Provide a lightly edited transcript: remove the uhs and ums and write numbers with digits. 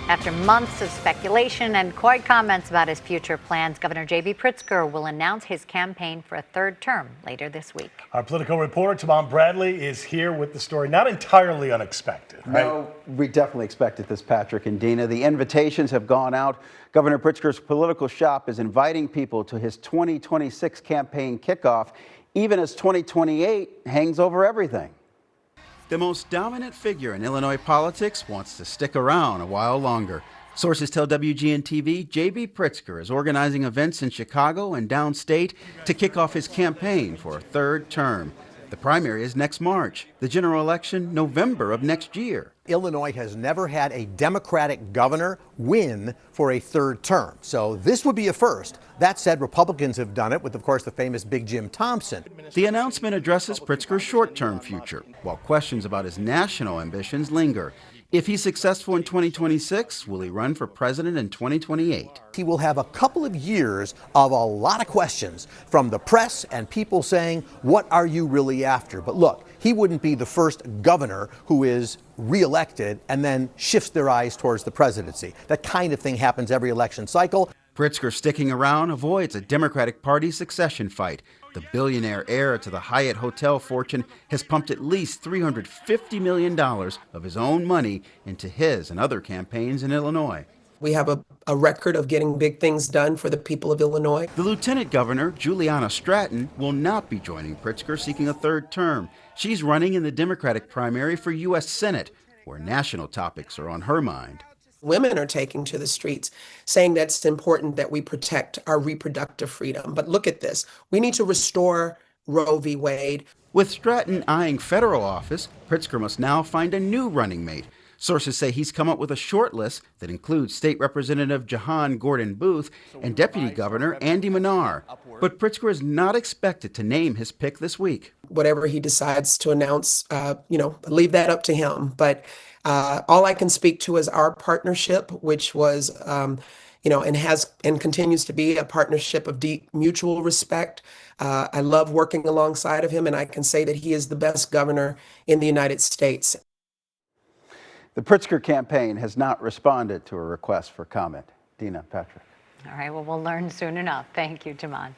After months of speculation and quiet comments about his future plans, Governor J.B. Pritzker will announce his campaign for a third term later this week. Our political reporter, Tamon Bradley, is here with the story. Not entirely unexpected, right? No, we definitely expected this, Patrick and Dina. The invitations have gone out. Governor Pritzker's political shop is inviting people to his 2026 campaign kickoff, even as 2028 hangs over everything. The most dominant figure in Illinois politics wants to stick around a while longer. Sources tell WGN-TV J.B. Pritzker is organizing events in Chicago and downstate to kick off his campaign for a third term. The primary is next March, the general election November of next year. Illinois has never had a Democratic governor win for a third term, so this would be a first. That said, Republicans have done it with, of course, the famous Big Jim Thompson. The announcement addresses Pritzker's short-term future, while questions about his national ambitions linger. If he's successful in 2026, will he run for president in 2028? He will have a couple of years of a lot of questions from the press and people saying, what are you really after? But look, he wouldn't be the first governor who is reelected and then shifts their eyes towards the presidency. That kind of thing happens every election cycle. Pritzker sticking around avoids a Democratic Party succession fight. The billionaire heir to the Hyatt hotel fortune has pumped at least $350 million of his own money into his and other campaigns in Illinois. We have a record of getting big things done for the people of Illinois. The Lieutenant Governor, Juliana Stratton, will not be joining Pritzker seeking a third term. She's running in the Democratic primary for U.S. Senate, where national topics are on her mind. Women are taking to the streets saying that it's important that we protect our reproductive freedom. But look at this. We need to restore Roe v. Wade. With Stratton eyeing federal office, Pritzker must now find a new running mate. Sources say he's come up with a short list that includes State Representative Jahan Gordon Booth and Deputy Governor Andy Manar. But Pritzker is not expected to name his pick this week. Whatever he decides to announce, leave that up to him. But all I can speak to is our partnership, which was, and has and continues to be a partnership of deep mutual respect. I love working alongside of him, and I can say that he is the best governor in the United States. The Pritzker campaign has not responded to a request for comment. Dina, Patrick. All right, well, we'll learn soon enough. Thank you, Tamon.